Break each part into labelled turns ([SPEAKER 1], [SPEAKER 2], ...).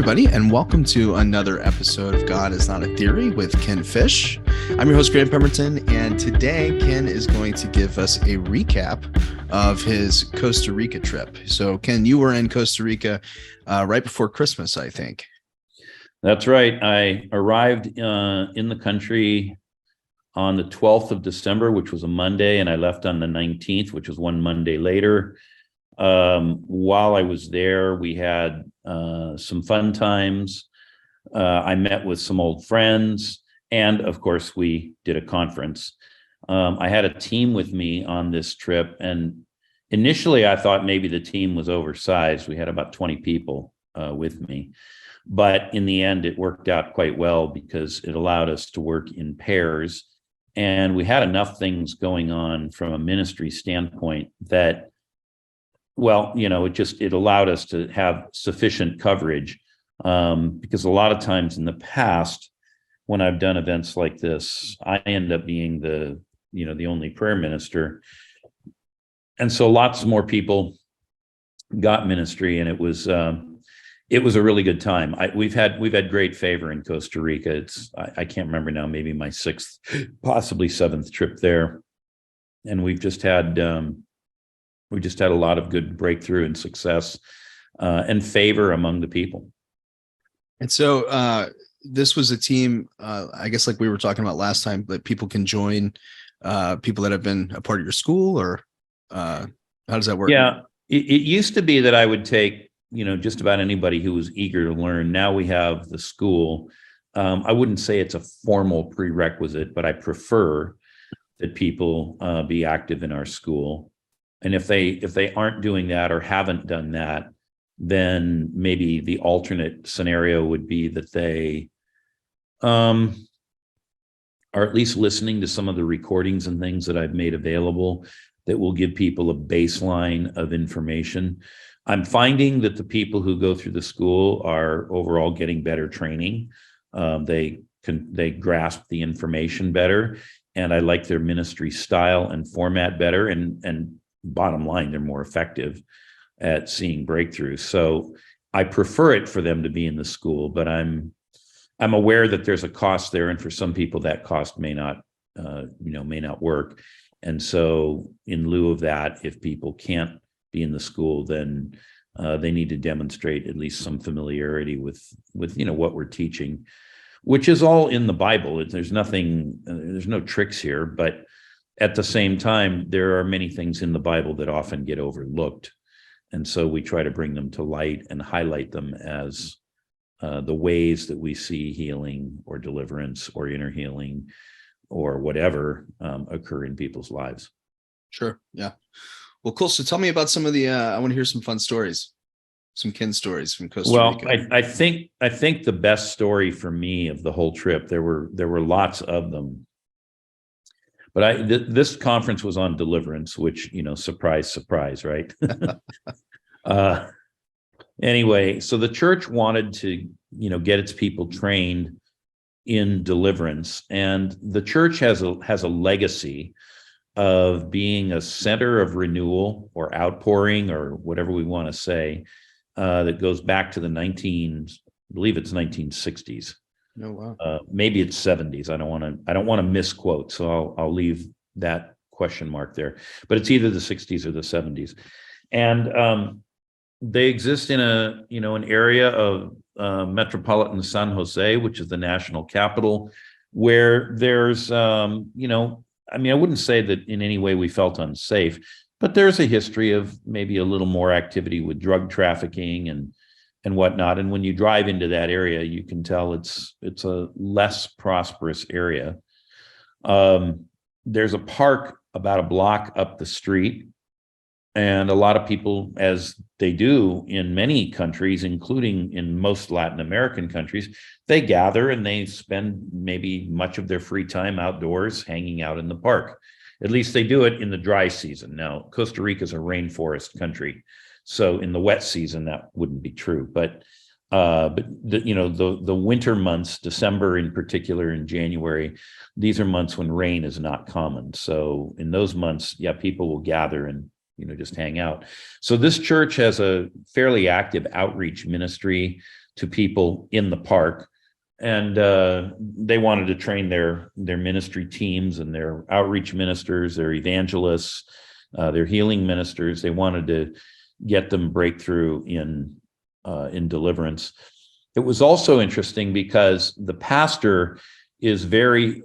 [SPEAKER 1] everybody, and welcome to another episode of God is Not a Theory with Ken Fish. I'm your host, Grant Pemberton, and today Ken is going to give us a recap of his Costa Rica trip. So, Ken, you were in Costa Rica right before Christmas, I think.
[SPEAKER 2] That's right. I arrived in the country on the 12th of December, which was a Monday, and I left on the 19th, which was one Monday later. While I was there, we had some fun times. I met with some old friends, and of course, we did a conference. I had a team with me on this trip, and initially I thought maybe the team was oversized. We had about 20 people with me, but in the end, it worked out quite well because it allowed us to work in pairs, and we had enough things going on from a ministry standpoint that, well, it allowed us to have sufficient coverage, because a lot of times in the past, when I've done events like this, I end up being the only prayer minister. And so lots more people got ministry, and it was a really good time. We've had great favor in Costa Rica. I can't remember now, maybe my sixth, possibly seventh trip there. And we've just had a lot of good breakthrough and success and favor among the people.
[SPEAKER 1] And so this was a team, I guess, like we were talking about last time, that people can join, people that have been a part of your school, or how does that work?
[SPEAKER 2] Yeah, it used to be that I would take, just about anybody who was eager to learn. Now we have the school. I wouldn't say it's a formal prerequisite, but I prefer that people be active in our school. And if they aren't doing that or haven't done that, then maybe the alternate scenario would be that they are at least listening to some of the recordings and things that I've made available that will give people a baseline of information. I'm finding that the people who go through the school are overall getting better training. They grasp the information better, and I like their ministry style and format better, and bottom line, they're more effective at seeing breakthroughs. So I prefer it for them to be in the school, but I'm aware that there's a cost there, and for some people that cost may not work. And so in lieu of that, if people can't be in the school, then they need to demonstrate at least some familiarity with what we're teaching, which is all in the Bible. There's no tricks here, but at the same time, there are many things in the Bible that often get overlooked. And so we try to bring them to light and highlight them as the ways that we see healing or deliverance or inner healing or whatever occur in people's lives.
[SPEAKER 1] Sure. Yeah. Well, cool. So tell me about some of the, I want to hear some fun stories, some Ken stories from Costa Rica.
[SPEAKER 2] Well, I think the best story for me of the whole trip, there were lots of them. But this conference was on deliverance, which, surprise, surprise, right? Anyway, so the church wanted to, get its people trained in deliverance. And the church has a legacy of being a center of renewal or outpouring or whatever we want to say, that goes back to I believe it's 1960s.
[SPEAKER 1] Oh, wow.
[SPEAKER 2] Maybe it's 70s. I don't want to misquote, so I'll leave that question mark there. But it's either the 60s or the 70s, and they exist in an area of metropolitan San Jose, which is the national capital, where there's I wouldn't say that in any way we felt unsafe, but there's a history of maybe a little more activity with drug trafficking and whatnot. And when you drive into that area, you can tell it's a less prosperous area. There's a park about a block up the street, and a lot of people, as they do in many countries, including in most Latin American countries, they gather and they spend maybe much of their free time outdoors, hanging out in the park. At least they do it in the dry season. Now, Costa Rica is a rainforest country, so in the wet season, that wouldn't be true. But the winter months, December in particular, and January, these are months when rain is not common. So in those months, yeah, people will gather and just hang out. So this church has a fairly active outreach ministry to people in the park. And they wanted to train their ministry teams and their outreach ministers, their evangelists, their healing ministers. They wanted to get them breakthrough in deliverance. It was also interesting because the pastor is very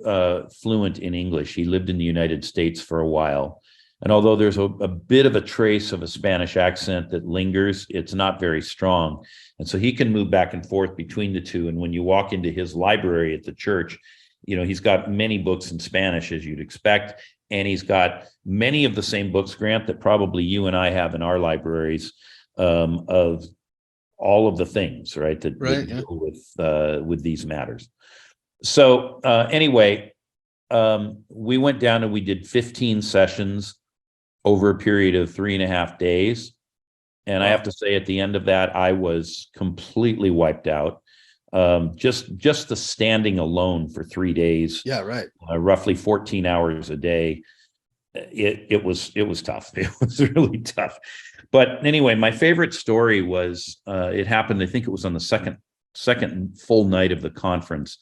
[SPEAKER 2] fluent in English. He lived in the United States for a while. And although there's a bit of a trace of a Spanish accent that lingers, it's not very strong. And so he can move back and forth between the two. And when you walk into his library at the church, he's got many books in Spanish, as you'd expect. And he's got many of the same books, Grant, that probably you and I have in our libraries, of all of the things, right, that deal with these matters. So anyway, we went down and we did 15 sessions over a period of 3.5 days. And I have to say, at the end of that, I was completely wiped out. Just the standing alone for 3 days.
[SPEAKER 1] Yeah, right.
[SPEAKER 2] Roughly 14 hours a day. It was tough. It was really tough. But anyway, my favorite story was it happened. I think it was on the second full night of the conference.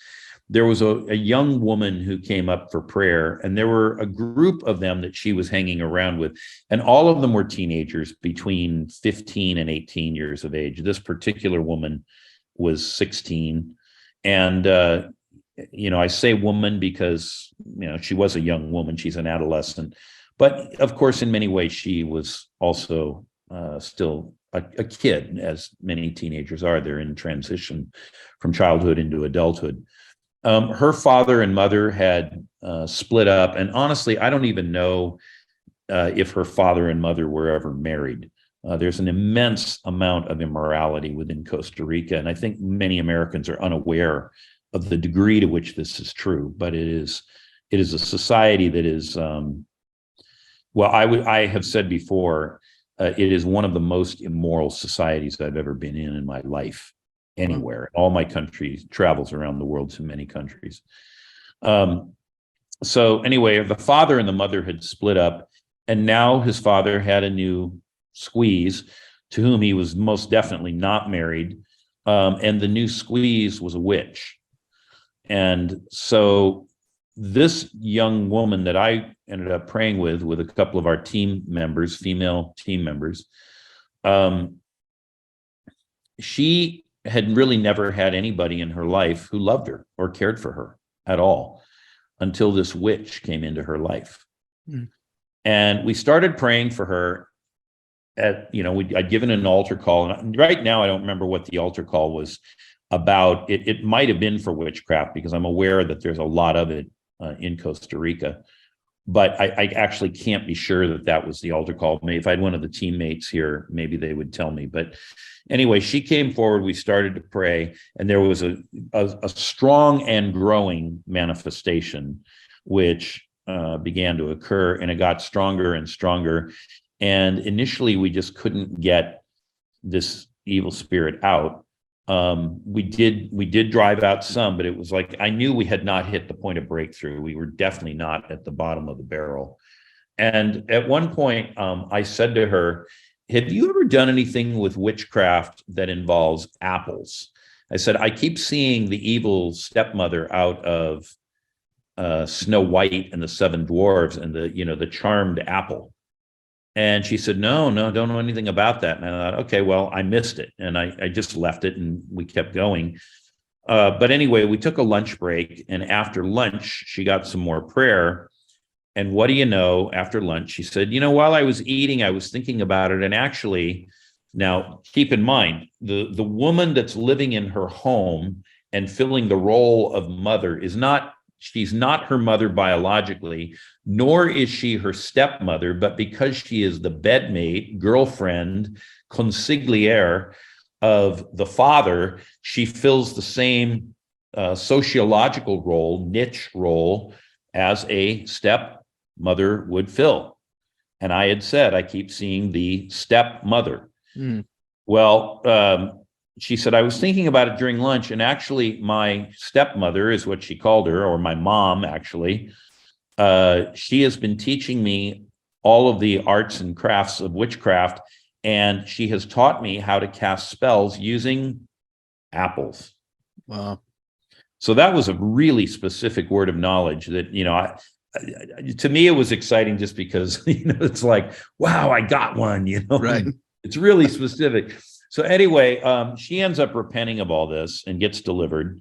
[SPEAKER 2] There was a young woman who came up for prayer, and there were a group of them that she was hanging around with, and all of them were teenagers between 15 and 18 years of age. This particular woman was 16, and I say woman because she was a young woman. She's an adolescent, but of course, in many ways, she was also still a kid, as many teenagers are. They're in transition from childhood into adulthood. Her father and mother had split up, and honestly, I don't even know if her father and mother were ever married. There's an immense amount of immorality within Costa Rica, and I think many Americans are unaware of the degree to which this is true. But it is a society that is, I have said before, it is one of the most immoral societies I've ever been in my life. Anywhere. All my countries, travels around the world to many countries. So anyway, the father and the mother had split up, and now his father had a new squeeze to whom he was most definitely not married. And the new squeeze was a witch. And so this young woman that I ended up praying with a couple of our team members, female team members, she had really never had anybody in her life who loved her or cared for her at all until this witch came into her life. And we started praying for her I'd given an altar call, and right now I don't remember what the altar call was about. It might have been for witchcraft, because I'm aware that there's a lot of it in Costa Rica, but I actually can't be sure that was the altar call. Maybe if I had one of the teammates here, maybe they would tell me. But anyway, she came forward, we started to pray, and there was a strong and growing manifestation which began to occur, and it got stronger and stronger. And initially, we just couldn't get this evil spirit out. We did drive out some, but it was like I knew we had not hit the point of breakthrough. We were definitely not at the bottom of the barrel. And at one point, I said to her, "Have you ever done anything with witchcraft that involves apples?" I said, "I keep seeing the evil stepmother out of Snow White and the Seven Dwarves and the charmed apple." And she said, no, don't know anything about that. And I thought, okay, well, I missed it. And I just left it, and we kept going. But anyway, we took a lunch break, and after lunch, she got some more prayer. And what do you know, after lunch, she said, while I was eating, I was thinking about it. And actually, now keep in mind, the woman that's living in her home and filling the role of mother she's not her mother biologically, nor is she her stepmother, but because she is the bedmate, girlfriend, consigliere of the father, she fills the same sociological role, niche role, as a stepmother would fill. And I had said, I keep seeing the stepmother. Well, she said, I was thinking about it during lunch, and actually my stepmother is what she called her, or my mom, actually. She has been teaching me all of the arts and crafts of witchcraft, and she has taught me how to cast spells using apples.
[SPEAKER 1] Wow.
[SPEAKER 2] So that was a really specific word of knowledge that, to me, it was exciting just because, it's like, wow, I got one,
[SPEAKER 1] Right.
[SPEAKER 2] It's really specific. So anyway, she ends up repenting of all this and gets delivered.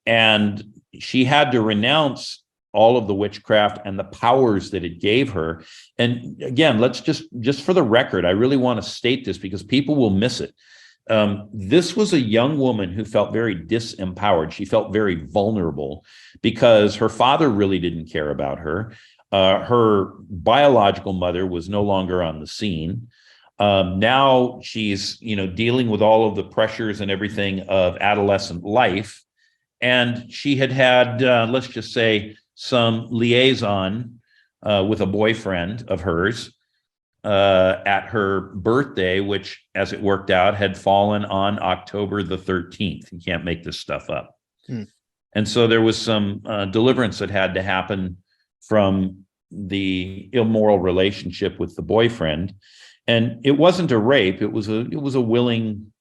[SPEAKER 2] And she had to renounce all of the witchcraft and the powers that it gave her. And again, let's just for the record, I really want to state this because people will miss it. This was a young woman who felt very disempowered. She felt very vulnerable because her father really didn't care about her. Her biological mother was no longer on the scene. Now she's, dealing with all of the pressures and everything of adolescent life. And she had, let's just say, some liaison with a boyfriend of hers at her birthday, which, as it worked out, had fallen on October the 13th. You can't make this stuff up. And so there was some deliverance that had to happen from the immoral relationship with the boyfriend. And it wasn't a rape. It was a willing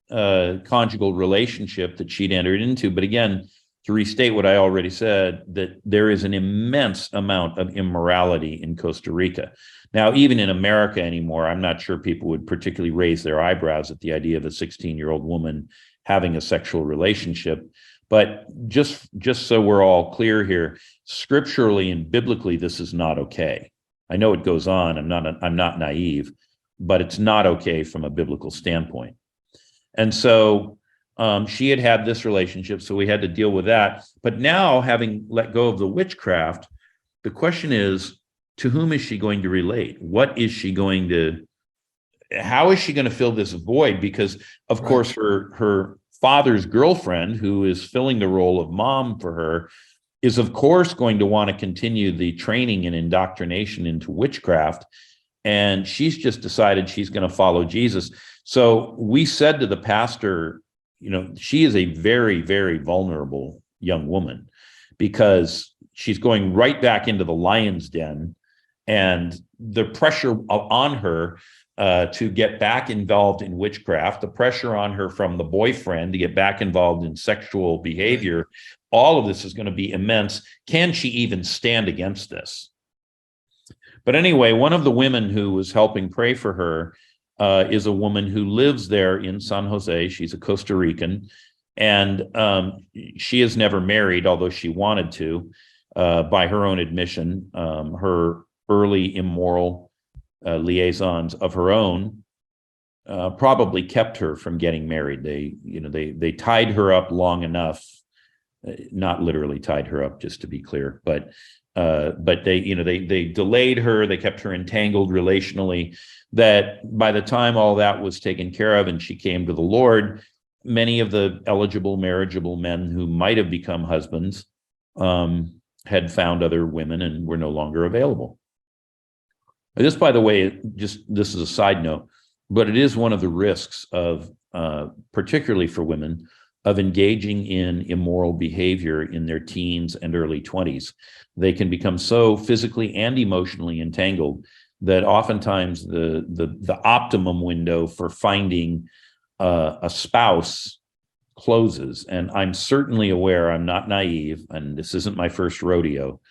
[SPEAKER 2] conjugal relationship that she'd entered into. But again, to restate what I already said, that there is an immense amount of immorality in Costa Rica. Now, even in America anymore, I'm not sure people would particularly raise their eyebrows at the idea of a 16-year-old woman having a sexual relationship. But just so we're all clear here, scripturally and biblically, this is not okay. I know it goes on. I'm not naive, but it's not okay from a biblical standpoint. And so she had this relationship, so we had to deal with that. But now, having let go of the witchcraft, the question is, to whom is she going to relate? How is she going to fill this void? Because, of course, her father's girlfriend, who is filling the role of mom for her, is, of course, going to want to continue the training and indoctrination into witchcraft. And she's just decided she's going to follow Jesus. So we said to the pastor, she is a very, very vulnerable young woman because she's going right back into the lion's den, and the pressure on her to get back involved in witchcraft, the pressure on her from the boyfriend to get back involved in sexual behavior, all of this is going to be immense. Can she even stand against this? But anyway, one of the women who was helping pray for her is a woman who lives there in San Jose. She's a Costa Rican, and she is never married, although she wanted to. By her own admission, her early immoral liaisons of her own probably kept her from getting married. They tied her up long enough, not literally tied her up, just to be clear, but they delayed her. They kept her entangled relationally, that by the time all that was taken care of and she came to the Lord, many of the eligible marriageable men who might have become husbands had found other women and were no longer available. This, by the way, this is a side note, but it is one of the risks of, particularly for women, of engaging in immoral behavior in their teens and early 20s. They can become so physically and emotionally entangled that oftentimes the optimum window for finding a spouse closes. And I'm certainly aware, I'm not naive, and this isn't my first rodeo.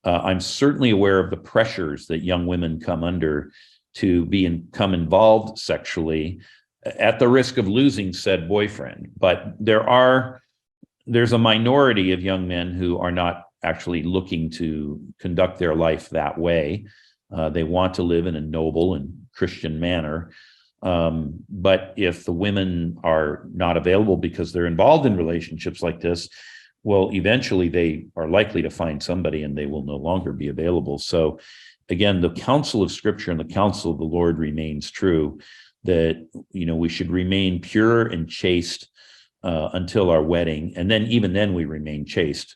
[SPEAKER 2] I'm certainly aware of the pressures that young women come under to become involved sexually at the risk of losing said boyfriend. But there's a minority of young men who are not actually looking to conduct their life that way. They want to live in a noble and Christian manner. But if the women are not available because they're involved in relationships like this, well, eventually they are likely to find somebody and they will no longer be available. So again, the counsel of Scripture and the counsel of the Lord remains true, that, we should remain pure and chaste until our wedding. And then even then we remain chaste.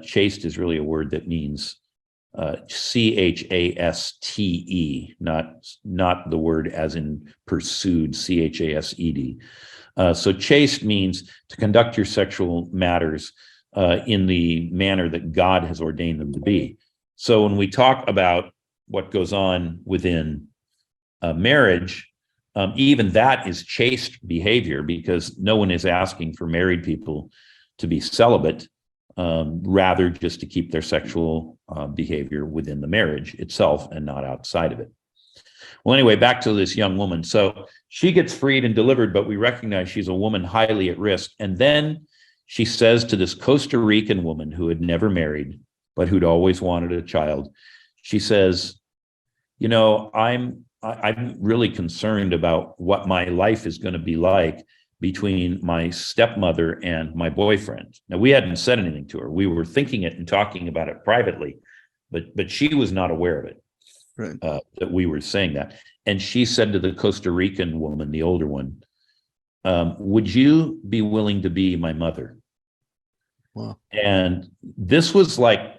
[SPEAKER 2] Chaste is really a word that means chaste, not the word as in pursued, chased. So chaste means to conduct your sexual matters in the manner that God has ordained them to be. So when we talk about what goes on within marriage, Even that is chaste behavior, because no one is asking for married people to be celibate, rather just to keep their sexual behavior within the marriage itself and not outside of it. Well, anyway, back to this young woman. So she gets freed and delivered, but we recognize she's a woman highly at risk. And then she says to this Costa Rican woman who had never married, but who'd always wanted a child, she says, you know, I'm really concerned about what my life is going to be like between my stepmother and my boyfriend. Now, we hadn't said anything to her. We were thinking it and talking about it privately, but she was not aware of it,
[SPEAKER 1] Right.
[SPEAKER 2] that we were saying that. And she said to the Costa Rican woman, the older one, would you be willing to be my mother?
[SPEAKER 1] Wow.
[SPEAKER 2] And this was like,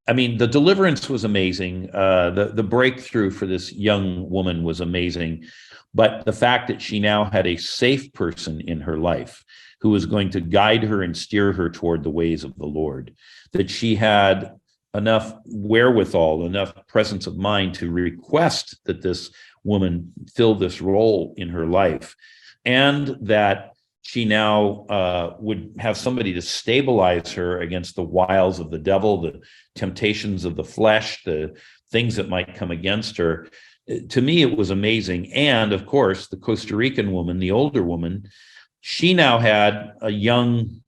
[SPEAKER 2] I mean, the deliverance was amazing. The breakthrough for this young woman was amazing. But the fact that she now had a safe person in her life who was going to guide her and steer her toward the ways of the Lord, that she had enough wherewithal, enough presence of mind to request that this woman fill this role in her life, and that she now would have somebody to stabilize her against the wiles of the devil, the temptations of the flesh, the things that might come against her. To me, it was amazing. And of course, the Costa Rican woman, the older woman, she now had a young,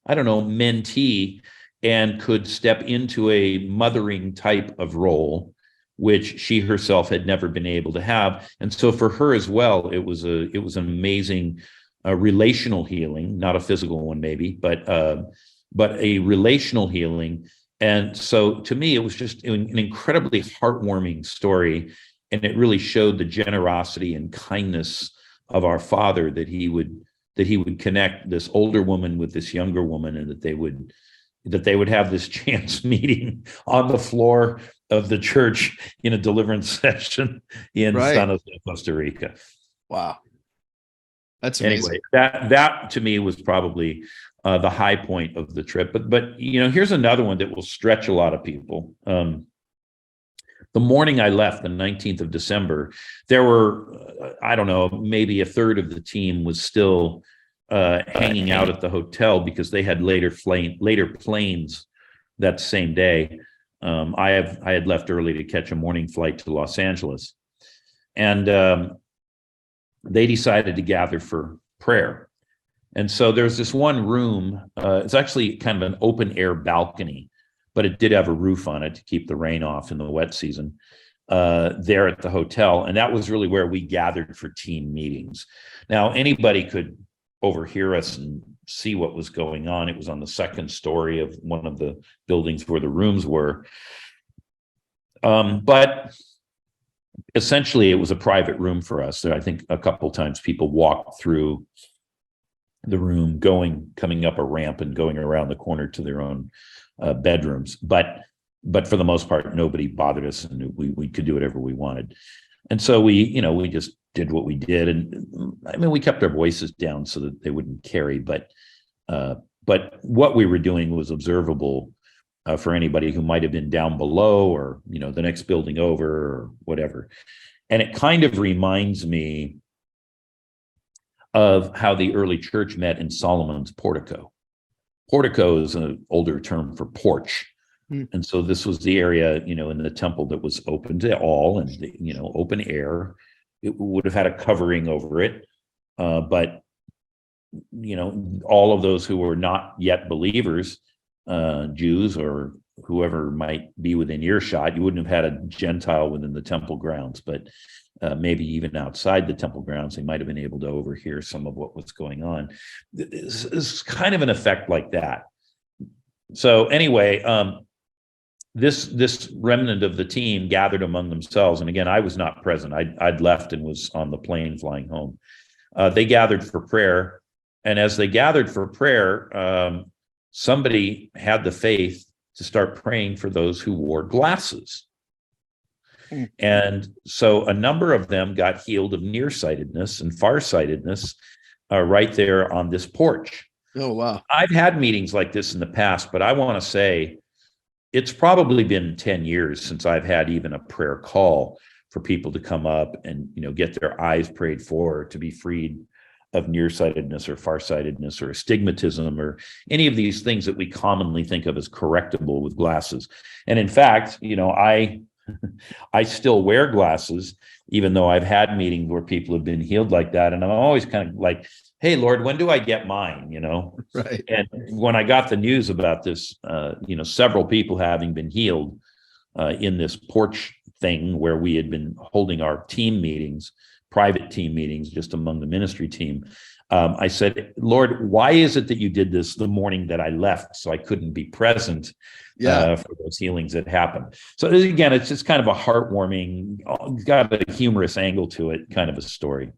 [SPEAKER 2] I don't know, mentee, and could step into a mothering type of role, which she herself had never been able to have. And so for her as well, it was an amazing relational healing, not a physical one maybe, but a relational healing. And so to me, it was just an incredibly heartwarming story. And it really showed the generosity and kindness of our Father, that he would connect this older woman with this younger woman, and that they would have this chance meeting on the floor of the church in a deliverance session in San Jose, Costa Rica.
[SPEAKER 1] Wow. That's amazing.
[SPEAKER 2] Anyway, that to me was probably the high point of the trip. But you know, here's another one that will stretch a lot of people. The morning I left, the 19th of December, there were, I don't know, maybe a third of the team was still hanging out at the hotel, because they had later planes that same day. I had left early to catch a morning flight to Los Angeles, and they decided to gather for prayer. And so there's this one room. It's actually kind of an open air balcony, but it did have a roof on it to keep the rain off in the wet season, there at the hotel. And that was really where we gathered for team meetings. Now, anybody could overhear us and see what was going on. It was on the second story of one of the buildings where the rooms were. But essentially, it was a private room for us. So I think a couple times people walked through the room, coming up a ramp and going around the corner to their own bedrooms. But for the most part, nobody bothered us, and we could do whatever we wanted. And so we just did what we did. And I mean, we kept our voices down so that they wouldn't carry, but what we were doing was observable for anybody who might have been down below, or, the next building over, or whatever. And it kind of reminds me of how the early church met in Solomon's portico. Portico is an older term for porch. And so this was the area, in the temple that was open to all, and, open air. It would have had a covering over it. But, all of those who were not yet believers, Jews or whoever might be within earshot, you wouldn't have had a Gentile within the temple grounds, but maybe even outside the temple grounds, they might have been able to overhear some of what was going on. It's kind of an effect like that. So anyway, this remnant of the team gathered among themselves. And again, I was not present. I'd left and was on the plane flying home. They gathered for prayer. And as they gathered for prayer, somebody had the faith to start praying for those who wore glasses. And so a number of them got healed of nearsightedness and farsightedness right there on this porch.
[SPEAKER 1] Oh, wow.
[SPEAKER 2] I've had meetings like this in the past, but I want to say it's probably been 10 years since I've had even a prayer call for people to come up and, get their eyes prayed for, to be freed of nearsightedness or farsightedness or astigmatism or any of these things that we commonly think of as correctable with glasses. And in fact, I still wear glasses, even though I've had meetings where people have been healed like that. And I'm always kind of like, hey, Lord, when do I get mine?
[SPEAKER 1] Right.
[SPEAKER 2] And when I got the news about this, several people having been healed in this porch thing where we had been holding our team meetings, private team meetings, just among the ministry team. I said, Lord, why is it that you did this the morning that I left so I couldn't be present for those healings that happened? So again, it's just kind of a heartwarming, got a humorous angle to it, kind of a story.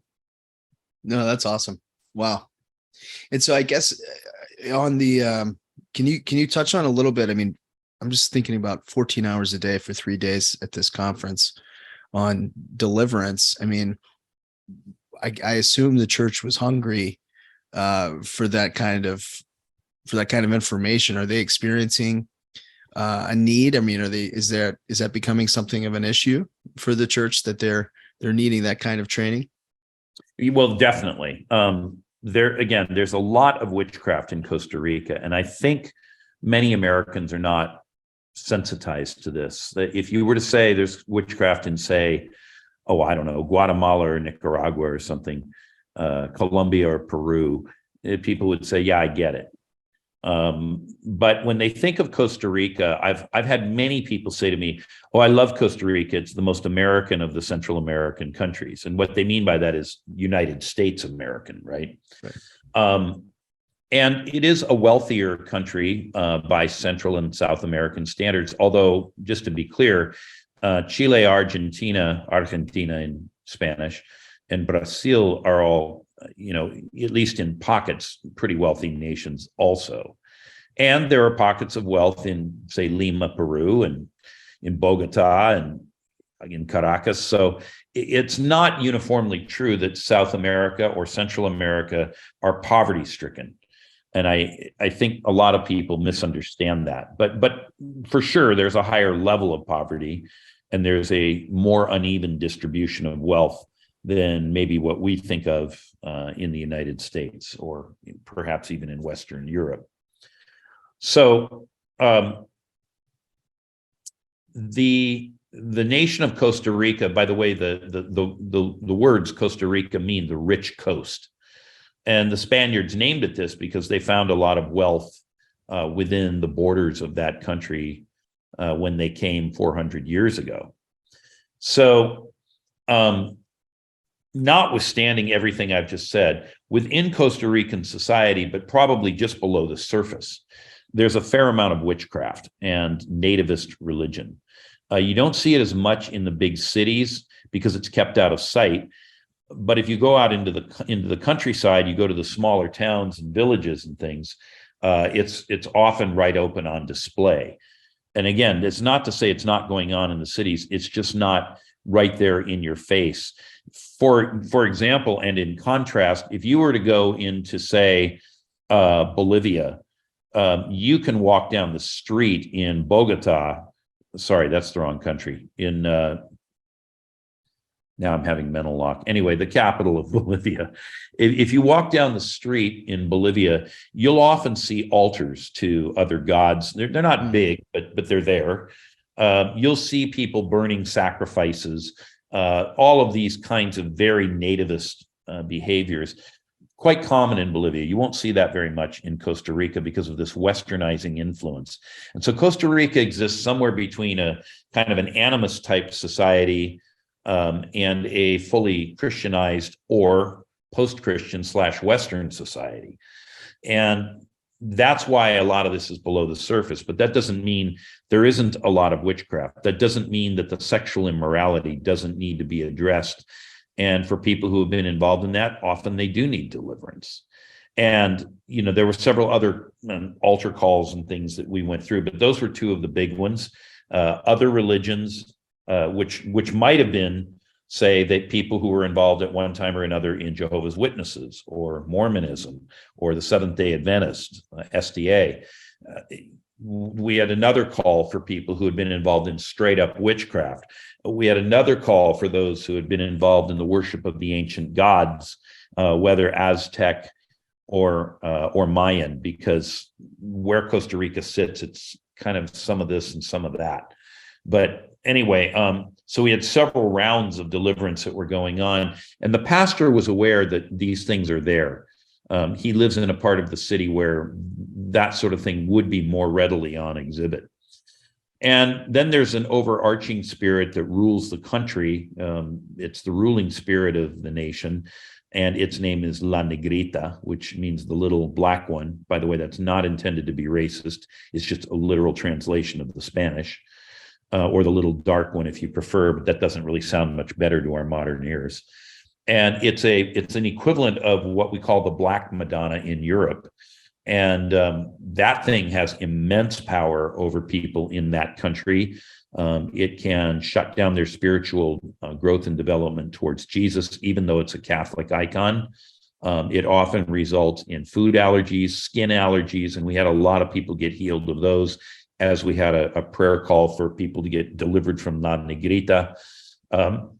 [SPEAKER 1] No, that's awesome. Wow. And so I guess on the, can you touch on a little bit? I mean, I'm just thinking about 14 hours a day for 3 days at this conference on deliverance. I mean, I assume the church was hungry for that kind of information. Are they experiencing a need? I mean, is that becoming something of an issue for the church that they're needing that kind of training?
[SPEAKER 2] Well, definitely. There's a lot of witchcraft in Costa Rica, and I think many Americans are not sensitized to this. If you were to say there's witchcraft in, say, I don't know, Guatemala or Nicaragua or something, Colombia or Peru, people would say, yeah, I get it. But when they think of Costa Rica, I've had many people say to me, oh, I love Costa Rica. It's the most American of the Central American countries. And what they mean by that is United States American, right? And it is a wealthier country by Central and South American standards. Although, just to be clear, Chile, Argentina in Spanish, and Brazil are all, at least in pockets, pretty wealthy nations also. And there are pockets of wealth in, say, Lima, Peru, and in Bogota and in Caracas. So it's not uniformly true that South America or Central America are poverty stricken. And I think a lot of people misunderstand that. But for sure, there's a higher level of poverty, and there's a more uneven distribution of wealth than maybe what we think of in the United States, or perhaps even in Western Europe. So the nation of Costa Rica, by the way, the words Costa Rica mean the rich coast. And the Spaniards named it this because they found a lot of wealth within the borders of that country when they came 400 years ago. So, notwithstanding everything I've just said, within Costa Rican society, but probably just below the surface, there's a fair amount of witchcraft and nativist religion. You don't see it as much in the big cities because it's kept out of sight. But if you go out into the countryside, you go to the smaller towns and villages and things, it's often right open on display. And again, it's not to say it's not going on in the cities. It's just not right there in your face. For example, and in contrast, if you were to go into, say, Bolivia, you can walk down the street in Bogota. Sorry, that's the wrong country. Now I'm having mental lock. Anyway, the capital of Bolivia. If you walk down the street in Bolivia, you'll often see altars to other gods. They're not big, but they're there. You'll see people burning sacrifices. All of these kinds of very nativist behaviors, quite common in Bolivia. You won't see that very much in Costa Rica because of this westernizing influence. And so Costa Rica exists somewhere between a kind of an animist type society and a fully Christianized or post-Christian / Western society. And that's why a lot of this is below the surface, but that doesn't mean there isn't a lot of witchcraft. That doesn't mean that the sexual immorality doesn't need to be addressed. And for people who have been involved in that, often they do need deliverance. And, there were several other altar calls and things that we went through, but those were two of the big ones. Other religions, which might have been, say, that people who were involved at one time or another in Jehovah's Witnesses or Mormonism or the Seventh-day Adventist, SDA. we had another call for people who had been involved in straight up witchcraft. We had another call for those who had been involved in the worship of the ancient gods, whether Aztec or Mayan, because where Costa Rica sits, it's kind of some of this and some of that. But anyway, so we had several rounds of deliverance that were going on, and the pastor was aware that these things are there. He lives in a part of the city where that sort of thing would be more readily on exhibit. And then there's an overarching spirit that rules the country. It's the ruling spirit of the nation, and its name is La Negrita, which means the little black one. By the way, that's not intended to be racist. It's just a literal translation of the Spanish, or the little dark one if you prefer, but that doesn't really sound much better to our modern ears. And it's an equivalent of what we call the Black Madonna in Europe. And that thing has immense power over people in that country. It can shut down their spiritual growth and development towards Jesus, even though it's a Catholic icon. It often results in food allergies, skin allergies, and we had a lot of people get healed of those, as we had a prayer call for people to get delivered from La Negrita.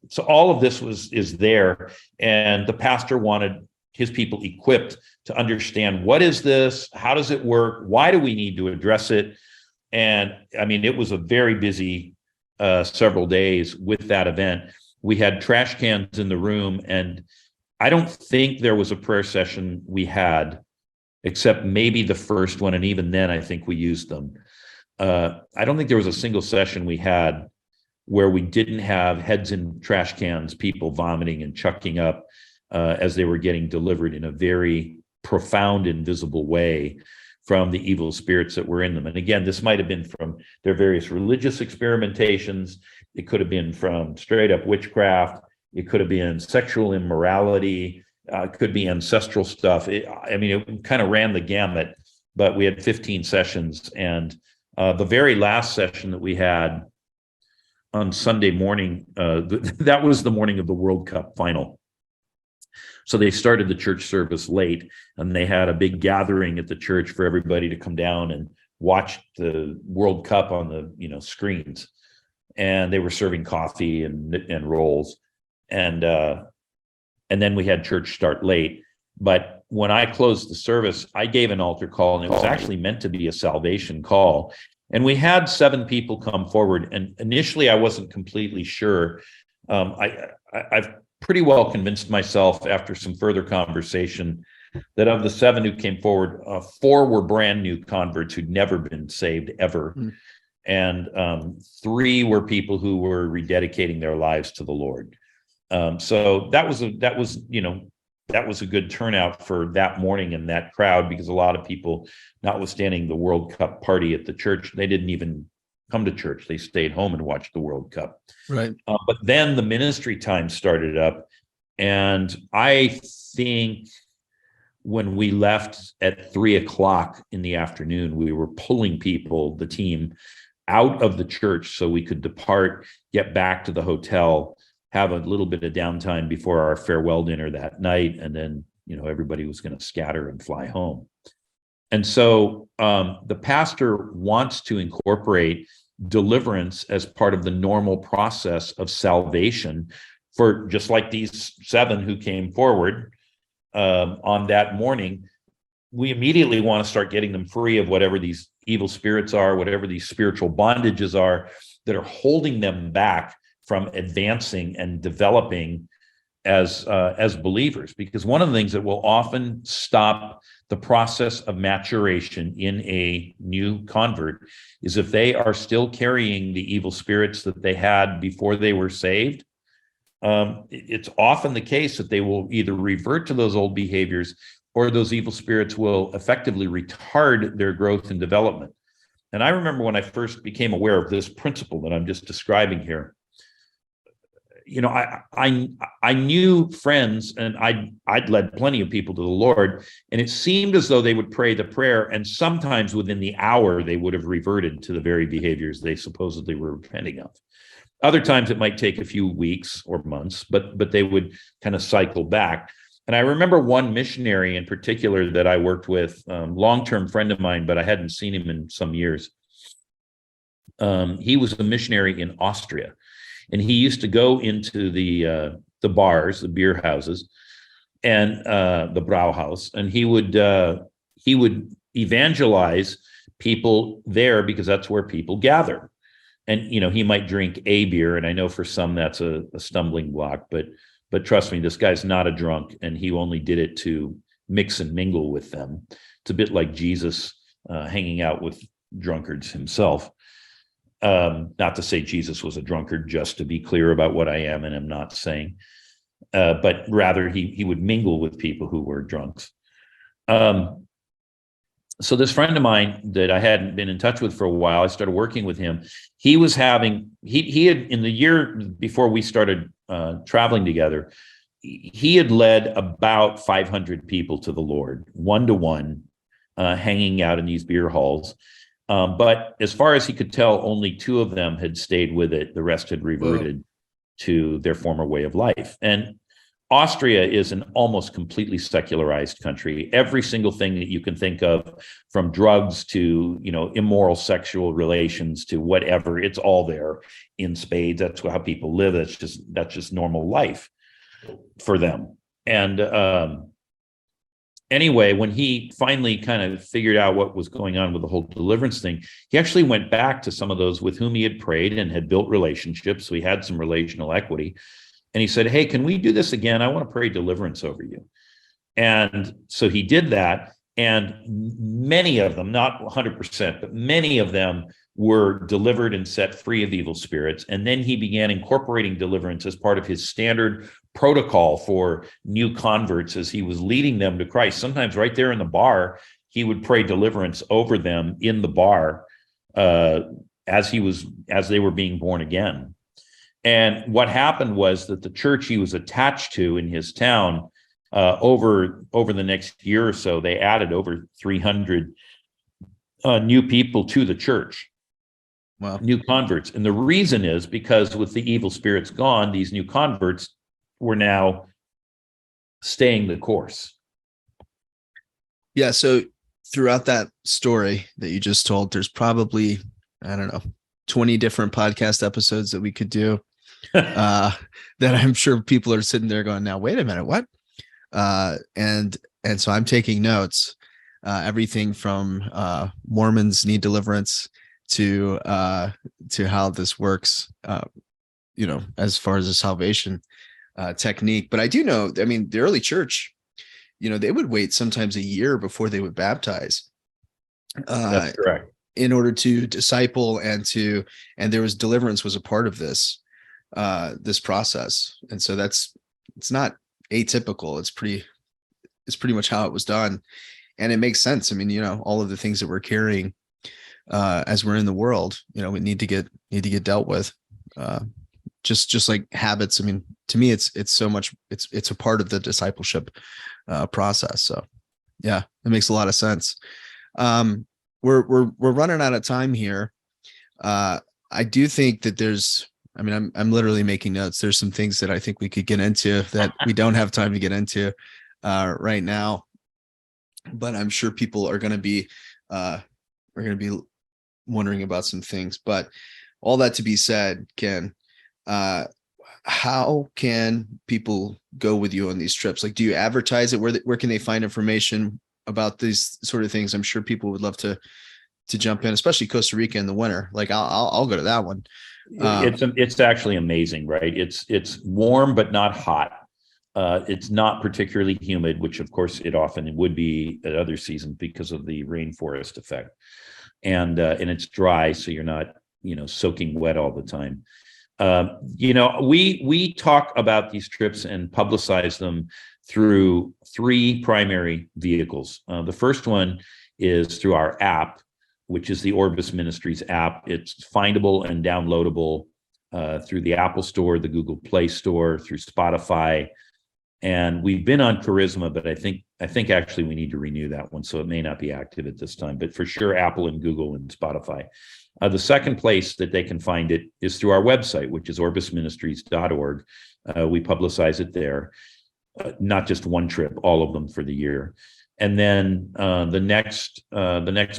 [SPEAKER 2] So all of this is there, and the pastor wanted his people equipped to understand, what is this? How does it work? Why do we need to address it? And I mean, it was a very busy several days with that event. We had trash cans in the room, and I don't think there was a prayer session we had, except maybe the first one, and even then I think we used them. I don't think there was a single session we had where we didn't have heads in trash cans, people vomiting and chucking up as they were getting delivered in a very profound and visible way from the evil spirits that were in them. And again, this might have been from their various religious experimentations. It could have been from straight up witchcraft. It could have been sexual immorality. It could be ancestral stuff. It kind of ran the gamut, but we had 15 sessions. And the very last session that we had on Sunday morning, that was the morning of the World Cup final. So they started the church service late, and they had a big gathering at the church for everybody to come down and watch the World Cup on the screens. And they were serving coffee and rolls, and then we had church start late. But when I closed the service, I gave an altar call, and it was actually meant to be a salvation call. And we had 7 people come forward. And initially, I wasn't completely sure. I've pretty well convinced myself after some further conversation that of the 7 who came forward, 4 were brand new converts who'd never been saved ever. And 3 were people who were rededicating their lives to the Lord. So that was a good turnout for that morning in that crowd, because a lot of people, notwithstanding the World Cup party at the church, they didn't even come to church. They stayed home and watched the World Cup.
[SPEAKER 1] Right.
[SPEAKER 2] But then the ministry time started up, and I think when we left at 3:00 in the afternoon, we were pulling people, the team, out of the church so we could depart, get back to the hotel, have a little bit of downtime before our farewell dinner that night, and then everybody was going to scatter and fly home. And so the pastor wants to incorporate deliverance as part of the normal process of salvation for just like these 7 who came forward on that morning. We immediately want to start getting them free of whatever these evil spirits are, whatever these spiritual bondages are that are holding them back from advancing and developing as believers. Because one of the things that will often stop the process of maturation in a new convert is if they are still carrying the evil spirits that they had before they were saved. It's often the case that they will either revert to those old behaviors, or those evil spirits will effectively retard their growth and development. And I remember when I first became aware of this principle that I'm just describing here, I knew friends, and I'd led plenty of people to the Lord, and it seemed as though they would pray the prayer, and sometimes within the hour they would have reverted to the very behaviors they supposedly were repenting of. Other times it might take a few weeks or months, but they would kind of cycle back. And I remember one missionary in particular that I worked with, long-term friend of mine, but I hadn't seen him in some years. He was a missionary in Austria, and he used to go into the bars, the beer houses, and the Brauhaus, and he would evangelize people there because that's where people gather. And he might drink a beer, and I know for some that's a stumbling block, but trust me, this guy's not a drunk, and he only did it to mix and mingle with them. It's a bit like Jesus hanging out with drunkards himself. Not to say Jesus was a drunkard, just to be clear about what I am and am not saying, but rather he would mingle with people who were drunks. So this friend of mine that I hadn't been in touch with for a while, I started working with him. He was having, he had, in the year before we started traveling together, he had led about 500 people to the Lord, one-to-one, hanging out in these beer halls. But as far as he could tell, only 2 of them had stayed with it. The rest had reverted to their former way of life. And Austria is an almost completely secularized country. Every single thing that you can think of, from drugs to, immoral sexual relations to whatever, it's all there in spades. That's how people live. That's just normal life for them. And anyway, when he finally kind of figured out what was going on with the whole deliverance thing, he actually went back to some of those with whom he had prayed and had built relationships. So he had some relational equity. And he said, hey, can we do this again? I want to pray deliverance over you. And so he did that. And many of them, not 100%, but many of them were delivered and set free of evil spirits. And then he began incorporating deliverance as part of his standard protocol for new converts as he was leading them to Christ. Sometimes right there in the bar, he would pray deliverance over them in the bar as they were being born again. And what happened was that the church he was attached to in his town, over the next year or so, they added over 300 new people to the church. Wow. New converts. And the reason is because with the evil spirits gone, these new converts were now staying the course.
[SPEAKER 1] Yeah. So throughout that story that you just told, there's probably, 20 different podcast episodes that we could do. That I'm sure people are sitting there going, now, wait a minute, what? And so I'm taking notes, everything from Mormons need deliverance to how this works, as far as the salvation technique. But I do know, the early church, they would wait sometimes a year before they would baptize.
[SPEAKER 2] That's correct.
[SPEAKER 1] In order to disciple and there was deliverance was a part of this process. And so it's not atypical. It's pretty much how it was done. And it makes sense. All of the things that we're carrying as we're in the world, we need to get dealt with. Just like habits. To me, it's so much, it's a part of the discipleship process. So yeah, it makes a lot of sense. We're running out of time here. I do think that there's, I'm literally making notes. There's some things that I think we could get into that we don't have time to get into right now, but I'm sure people are going to be wondering about some things. But all that to be said, Ken, how can people go with you on these trips? Like, do you advertise it? Where can they find information about these sort of things? I'm sure people would love to jump in, especially Costa Rica in the winter. Like I'll go to that one.
[SPEAKER 2] It's actually amazing, right? It's warm, but not hot. It's not particularly humid, which of course it often would be at other seasons because of the rainforest effect. And it's dry, so you're not, soaking wet all the time. We talk about these trips and publicize them through 3 primary vehicles. The first one is through our app, which is the Orbis Ministries app. It's findable and downloadable through the Apple Store, the Google Play Store, through Spotify. And we've been on Charisma, but I think actually we need to renew that one, so it may not be active at this time, but for sure Apple and Google and Spotify. The second place that they can find it is through our website, which is orbisministries.org. We publicize it there. not just one trip, all of them for the year. And then the next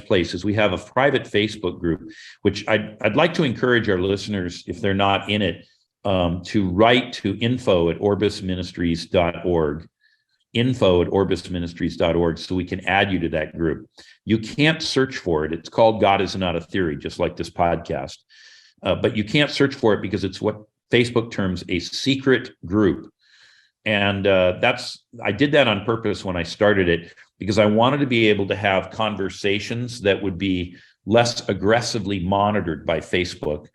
[SPEAKER 2] place is we have a private Facebook group, which I'd like to encourage our listeners, if they're not in it, to write to info@orbisministries.org, info@orbisministries.org, so we can add you to that group. You can't search for it. It's called God is Not a Theory, just like this podcast. But you can't search for it because it's what Facebook terms a secret group. And I did that on purpose when I started it, because I wanted to be able to have conversations that would be less aggressively monitored by Facebook.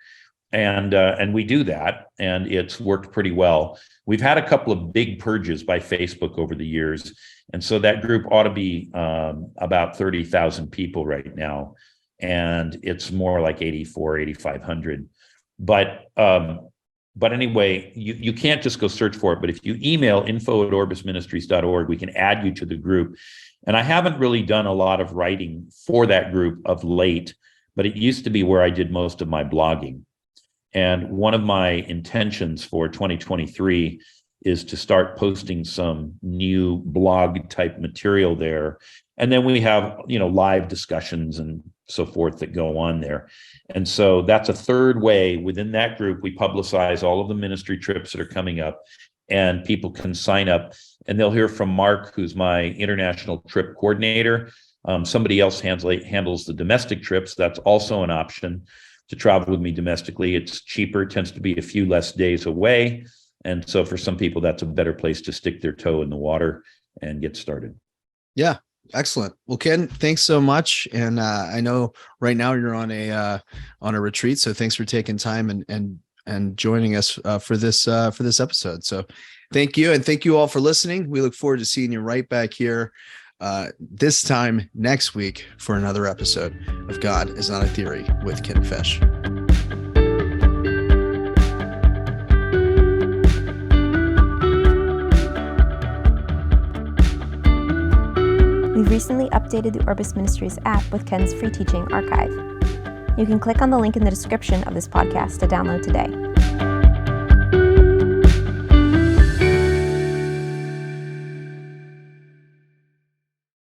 [SPEAKER 2] And we do that, and it's worked pretty well. We've had a couple of big purges by Facebook over the years. And so that group ought to be about 30,000 people right now. And it's more like 8,500. But anyway, you can't just go search for it. But if you email info@orbisministries.org, we can add you to the group. And I haven't really done a lot of writing for that group of late, but it used to be where I did most of my blogging. And one of my intentions for 2023 is to start posting some new blog type material there. And then we have, live discussions and so forth that go on there. And so that's a third way within that group. We publicize all of the ministry trips that are coming up, and people can sign up, and they'll hear from Mark, who's my international trip coordinator. Somebody else handles the domestic trips. That's also an option to travel with me domestically. It's cheaper, tends to be a few less days away. And so for some people, that's a better place to stick their toe in the water and get started.
[SPEAKER 1] Yeah. Excellent. Well, Ken, thanks so much. And I know right now you're on a retreat, so thanks for taking time and joining us for this episode. So thank you, and thank you all for listening. We look forward to seeing you right back here this time next week for another episode of God is Not a Theory with Ken Fish.
[SPEAKER 3] We've recently updated the Orbis Ministries app with Ken's free teaching archive. You can click on the link in the description of this podcast to download today.